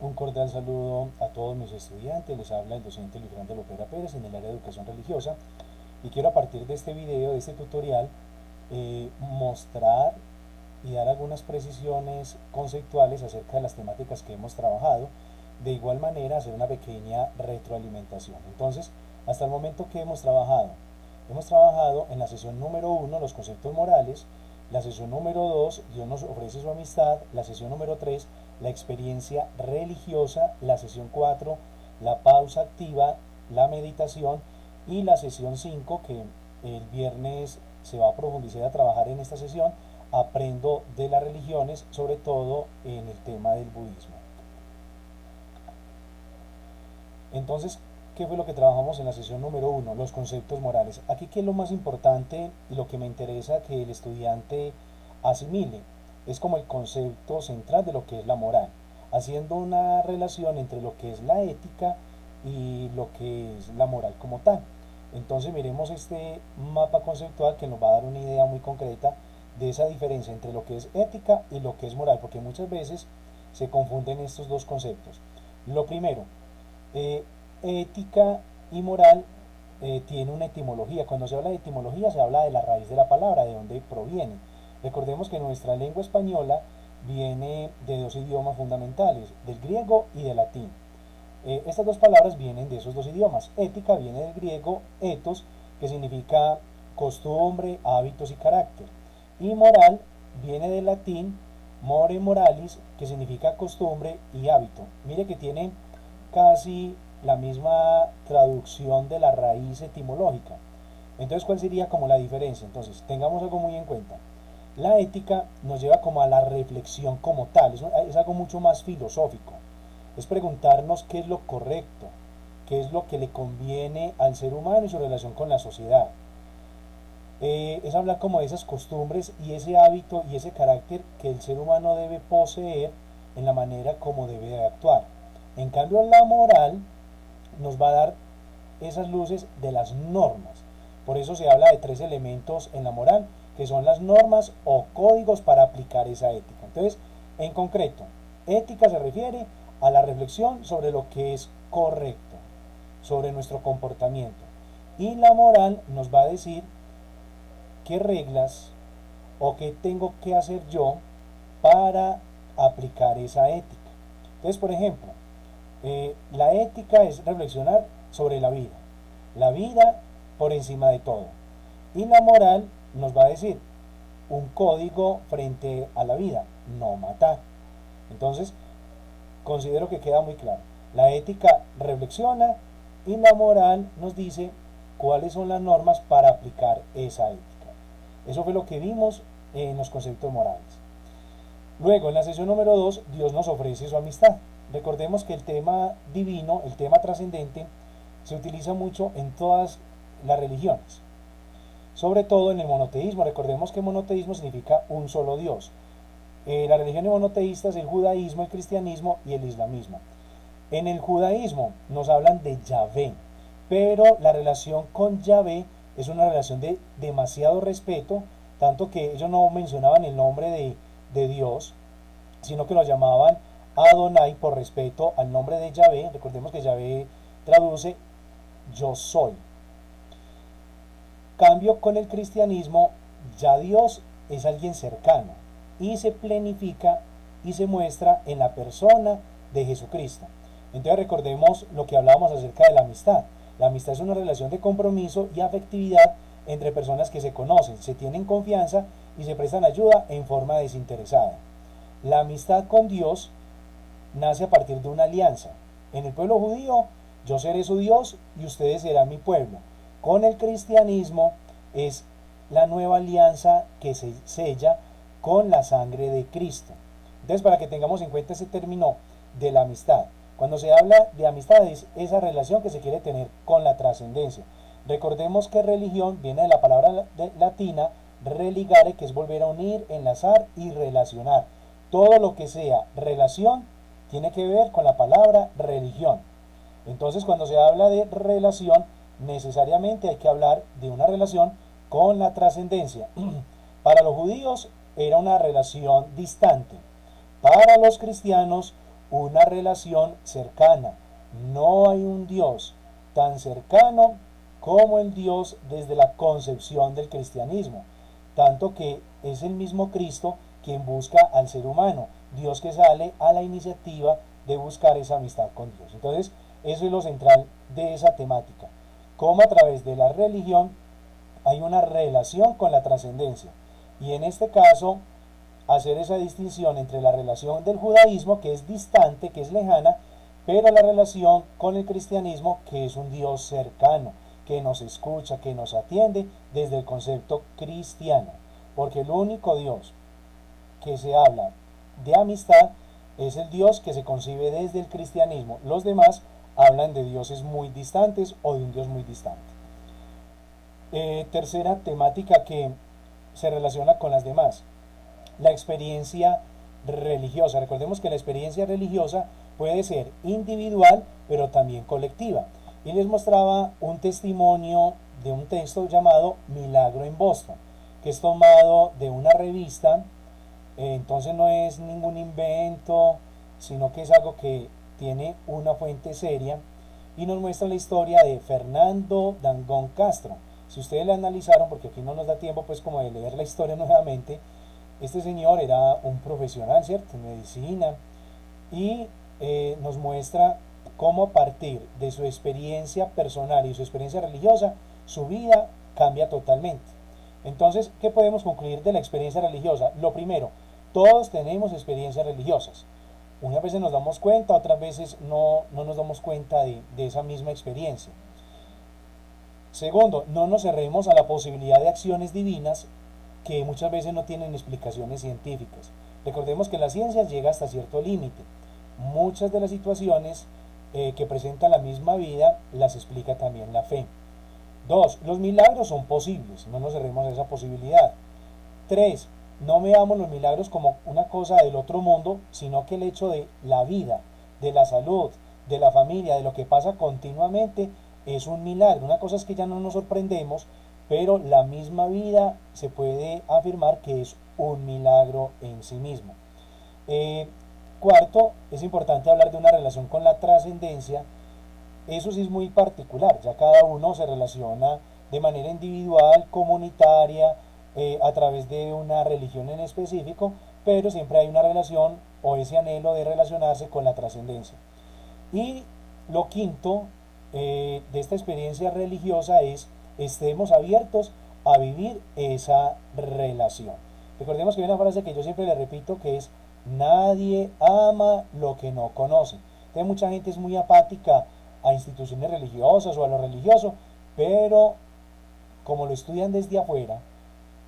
Un cordial saludo a todos mis estudiantes, les habla el docente Luis Fernando Lopera Pérez en el área de educación religiosa y quiero a partir de este video, de este tutorial, mostrar y dar algunas precisiones conceptuales acerca de las temáticas que hemos trabajado, de igual manera hacer una pequeña retroalimentación. Entonces, hasta el momento que hemos trabajado en la sesión número 1 los conceptos morales, la sesión número 2 Dios nos ofrece su amistad, la sesión número 3 la experiencia religiosa, la sesión 4 la pausa activa, la meditación y la sesión 5 que el viernes se va a profundizar a trabajar en esta sesión, aprendo de las religiones, sobre todo en el tema del budismo. Entonces, ¿qué fue lo que trabajamos en la sesión número 1? Los conceptos morales. Aquí, ¿qué es lo más importante y lo que me interesa que el estudiante asimile? Es como el concepto central de lo que es la moral, haciendo una relación entre lo que es la ética y lo que es la moral como tal. Entonces miremos este mapa conceptual que nos va a dar una idea muy concreta de esa diferencia entre lo que es ética y lo que es moral, porque muchas veces se confunden estos dos conceptos. Lo primero, ética y moral tiene una etimología. Cuando se habla de etimología se habla de la raíz de la palabra, de dónde proviene. Recordemos que nuestra lengua española viene de dos idiomas fundamentales, del griego y del latín. Estas dos palabras vienen de esos dos idiomas. Ética viene del griego ethos, que significa costumbre, hábitos y carácter. Y moral viene del latín more moralis, que significa costumbre y hábito. Mire que tiene casi la misma traducción de la raíz etimológica. Entonces, ¿cuál sería como la diferencia? Entonces, tengamos algo muy en cuenta. La ética nos lleva como a la reflexión como tal, es algo mucho más filosófico. Es preguntarnos qué es lo correcto, qué es lo que le conviene al ser humano y su relación con la sociedad. Es hablar como de esas costumbres y ese hábito y ese carácter que el ser humano debe poseer en la manera como debe de actuar. En cambio, la moral nos va a dar esas luces de las normas. Por eso se habla de tres elementos en la moral, que son las normas o códigos para aplicar esa ética. Entonces, en concreto, ética se refiere a la reflexión sobre lo que es correcto, sobre nuestro comportamiento. Y la moral nos va a decir qué reglas o qué tengo que hacer yo para aplicar esa ética. Entonces, por ejemplo, la ética es reflexionar sobre la vida por encima de todo. Y la moral nos va a decir un código frente a la vida, no matar. Entonces, considero que queda muy claro. La ética reflexiona y la moral nos dice cuáles son las normas para aplicar esa ética. Eso fue lo que vimos en los conceptos morales. Luego, en la sesión número 2, Dios nos ofrece su amistad. Recordemos que el tema divino, el tema trascendente, se utiliza mucho en todas las religiones. Sobre todo en el monoteísmo. Recordemos que monoteísmo significa un solo Dios. Las religiones monoteístas, el judaísmo, el cristianismo y el islamismo. En el judaísmo nos hablan de Yahvé, pero la relación con Yahvé es una relación de demasiado respeto, tanto que ellos no mencionaban el nombre de Dios, sino que lo llamaban Adonai por respeto al nombre de Yahvé. Recordemos que Yahvé traduce yo soy. Cambio con el cristianismo, ya Dios es alguien cercano y se planifica y se muestra en la persona de Jesucristo. Entonces recordemos lo que hablábamos acerca de la amistad. La amistad es una relación de compromiso y afectividad entre personas que se conocen, se tienen confianza y se prestan ayuda en forma desinteresada. La amistad con Dios nace a partir de una alianza. En el pueblo judío, yo seré su Dios y ustedes serán mi pueblo. Con el cristianismo es la nueva alianza que se sella con la sangre de Cristo. Entonces, para que tengamos en cuenta ese término de la amistad, cuando se habla de amistad es esa relación que se quiere tener con la trascendencia. Recordemos que religión viene de la palabra latina religare, que es volver a unir, enlazar y relacionar. Todo lo que sea relación tiene que ver con la palabra religión. Entonces, cuando se habla de relación, necesariamente hay que hablar de una relación con la trascendencia. Para los judíos era una relación distante. Para los cristianos, una relación cercana. No hay un Dios tan cercano como el Dios desde la concepción del cristianismo, tanto que es el mismo Cristo quien busca al ser humano, Dios que sale a la iniciativa de buscar esa amistad con Dios. Entonces, eso es lo central de esa temática, cómo a través de la religión hay una relación con la trascendencia, y en este caso hacer esa distinción entre la relación del judaísmo, que es distante, que es lejana, pero la relación con el cristianismo, que es un Dios cercano, que nos escucha, que nos atiende desde el concepto cristiano, porque el único Dios que se habla de amistad es el Dios que se concibe desde el cristianismo. Los demás hablan de dioses muy distantes o de un Dios muy distante. Tercera temática que se relaciona con las demás, la experiencia religiosa. Recordemos que la experiencia religiosa puede ser individual, pero también colectiva. Y les mostraba un testimonio de un texto llamado Milagro en Boston, que es tomado de una revista. Entonces no es ningún invento, sino que es algo que tiene una fuente seria, y nos muestra la historia de Fernando Dangond Castro. Si ustedes la analizaron, porque aquí no nos da tiempo pues como de leer la historia nuevamente, este señor era un profesional, ¿cierto?, en medicina, y nos muestra cómo a partir de su experiencia personal y su experiencia religiosa, su vida cambia totalmente. Entonces, ¿qué podemos concluir de la experiencia religiosa? Lo primero, todos tenemos experiencias religiosas. Unas veces nos damos cuenta, otras veces no nos damos cuenta de esa misma experiencia. Segundo, no nos cerremos a la posibilidad de acciones divinas que muchas veces no tienen explicaciones científicas. Recordemos que la ciencia llega hasta cierto límite. Muchas de las situaciones que presenta la misma vida las explica también la fe. 2. Los milagros son posibles, no nos cerremos a esa posibilidad. 3. No veamos los milagros como una cosa del otro mundo, sino que el hecho de la vida, de la salud, de la familia, de lo que pasa continuamente, es un milagro. Una cosa es que ya no nos sorprendemos, pero la misma vida se puede afirmar que es un milagro en sí mismo. Cuarto, es importante hablar de una relación con la trascendencia. Eso sí es muy particular, ya cada uno se relaciona de manera individual, comunitaria, a través de una religión en específico, pero siempre hay una relación o ese anhelo de relacionarse con la trascendencia. Y lo quinto de esta experiencia religiosa es: estemos abiertos a vivir esa relación. Recordemos que hay una frase que yo siempre le repito, que es: nadie ama lo que no conoce. Entonces mucha gente es muy apática a instituciones religiosas o a lo religioso, pero como lo estudian desde afuera,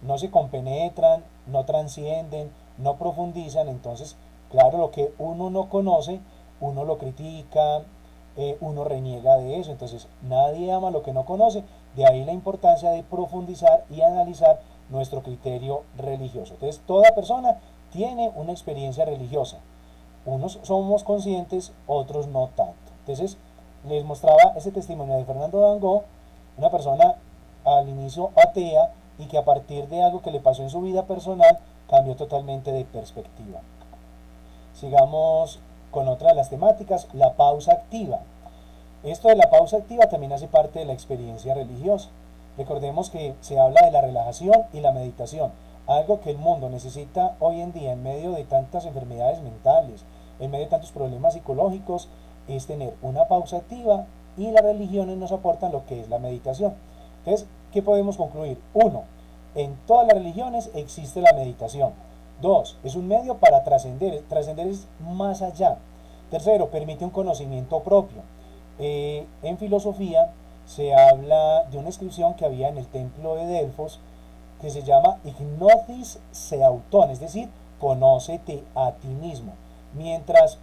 no se compenetran, no transcienden, no profundizan. Entonces, claro, lo que uno no conoce, uno lo critica, uno reniega de eso. Entonces, nadie ama lo que no conoce. De ahí la importancia de profundizar y analizar nuestro criterio religioso. Entonces, toda persona tiene una experiencia religiosa. Unos somos conscientes, otros no tanto. Entonces, les mostraba ese testimonio de Fernando Dangond, una persona al inicio atea, y que a partir de algo que le pasó en su vida personal cambió totalmente de perspectiva. Sigamos con otra de las temáticas, la pausa activa. Esto de la pausa activa también hace parte de la experiencia religiosa. Recordemos que se habla de la relajación y la meditación, algo que el mundo necesita hoy en día en medio de tantas enfermedades mentales, en medio de tantos problemas psicológicos, es tener una pausa activa, y las religiones nos aportan lo que es la meditación. Entonces, ¿qué podemos concluir? 1. En todas las religiones existe la meditación. 2. Es un medio para trascender. Trascender es más allá. 3. Permite un conocimiento propio. En filosofía se habla de una inscripción que había en el templo de Delfos que se llama Ignotis Seauton, es decir, conócete a ti mismo. Mientras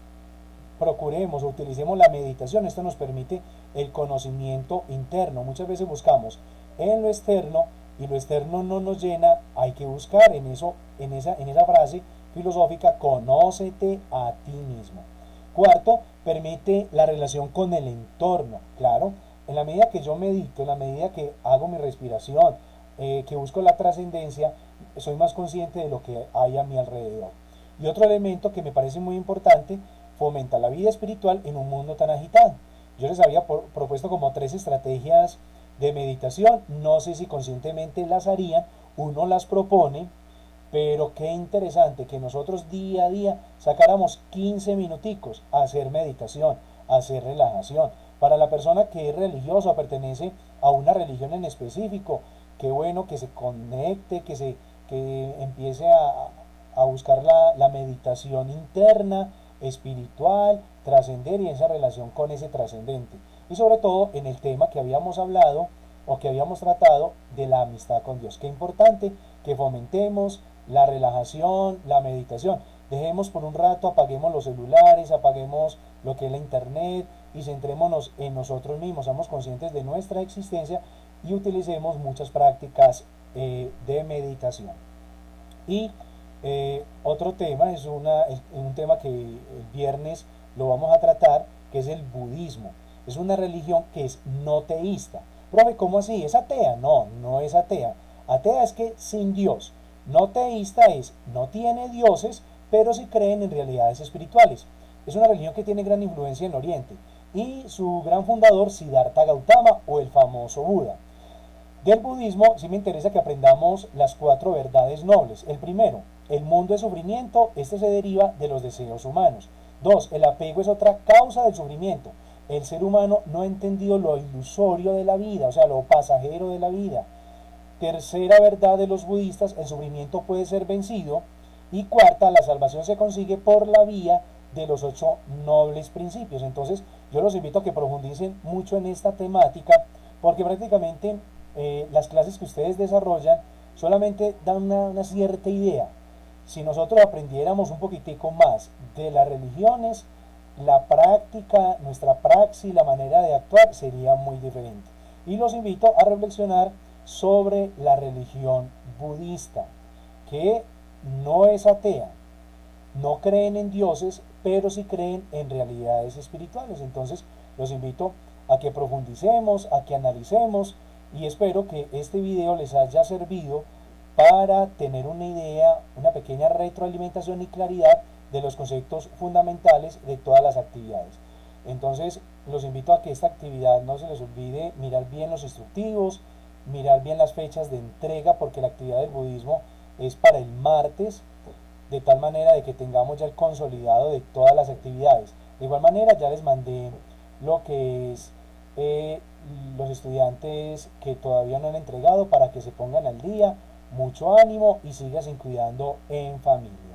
procuremos o utilicemos la meditación, esto nos permite el conocimiento interno. Muchas veces buscamos en lo externo y lo externo no nos llena. Hay que buscar en esa frase filosófica: conócete a ti mismo. 4. Permite la relación con el entorno. Claro, en la medida que yo medito, en la medida que hago mi respiración, que busco la trascendencia, soy más consciente de lo que hay a mi alrededor. Y otro elemento que me parece muy importante fomenta la vida espiritual en un mundo tan agitado. Yo les había propuesto como 3 estrategias de meditación, no sé si conscientemente las harían, uno las propone, pero qué interesante que nosotros día a día sacáramos 15 minuticos a hacer meditación, a hacer relajación. Para la persona que es religiosa, pertenece a una religión en específico, qué bueno que se conecte, que empiece a buscar la meditación interna, espiritual, trascender y esa relación con ese trascendente. Y sobre todo en el tema que habíamos hablado o que habíamos tratado de la amistad con Dios. Qué importante que fomentemos la relajación, la meditación. Dejemos por un rato, apaguemos los celulares, apaguemos lo que es la internet y centrémonos en nosotros mismos, seamos conscientes de nuestra existencia y utilicemos muchas prácticas de meditación. Y otro tema es un tema que el viernes lo vamos a tratar, que es el budismo. Es una religión que es no teísta. Profe, ¿cómo así? ¿Es atea? No, no es atea. Atea es que sin Dios. No teísta es no tiene dioses, pero sí creen en realidades espirituales. Es una religión que tiene gran influencia en Oriente. Y su gran fundador, Siddhartha Gautama, o el famoso Buda. Del budismo sí me interesa que aprendamos las 4 verdades nobles. El primero, el mundo es sufrimiento, este se deriva de los deseos humanos. 2, el apego es otra causa del sufrimiento. El ser humano no ha entendido lo ilusorio de la vida, o sea, lo pasajero de la vida. Tercera verdad de los budistas, el sufrimiento puede ser vencido. Y cuarta, la salvación se consigue por la vía de los 8 nobles principios. Entonces, yo los invito a que profundicen mucho en esta temática, porque prácticamente las clases que ustedes desarrollan solamente dan una cierta idea. Si nosotros aprendiéramos un poquitico más de las religiones, la práctica, nuestra praxis, la manera de actuar sería muy diferente. Y los invito a reflexionar sobre la religión budista, que no es atea, no creen en dioses, pero sí creen en realidades espirituales. Entonces los invito a que profundicemos, a que analicemos y espero que este video les haya servido para tener una idea, una pequeña retroalimentación y claridad de los conceptos fundamentales de todas las actividades. Entonces los invito a que esta actividad no se les olvide mirar bien los instructivos, mirar bien las fechas de entrega, porque la actividad del budismo es para el martes, de tal manera de que tengamos ya el consolidado de todas las actividades. De igual manera ya les mandé lo que es los estudiantes que todavía no han entregado para que se pongan al día. Mucho ánimo y sigan cuidando en familia.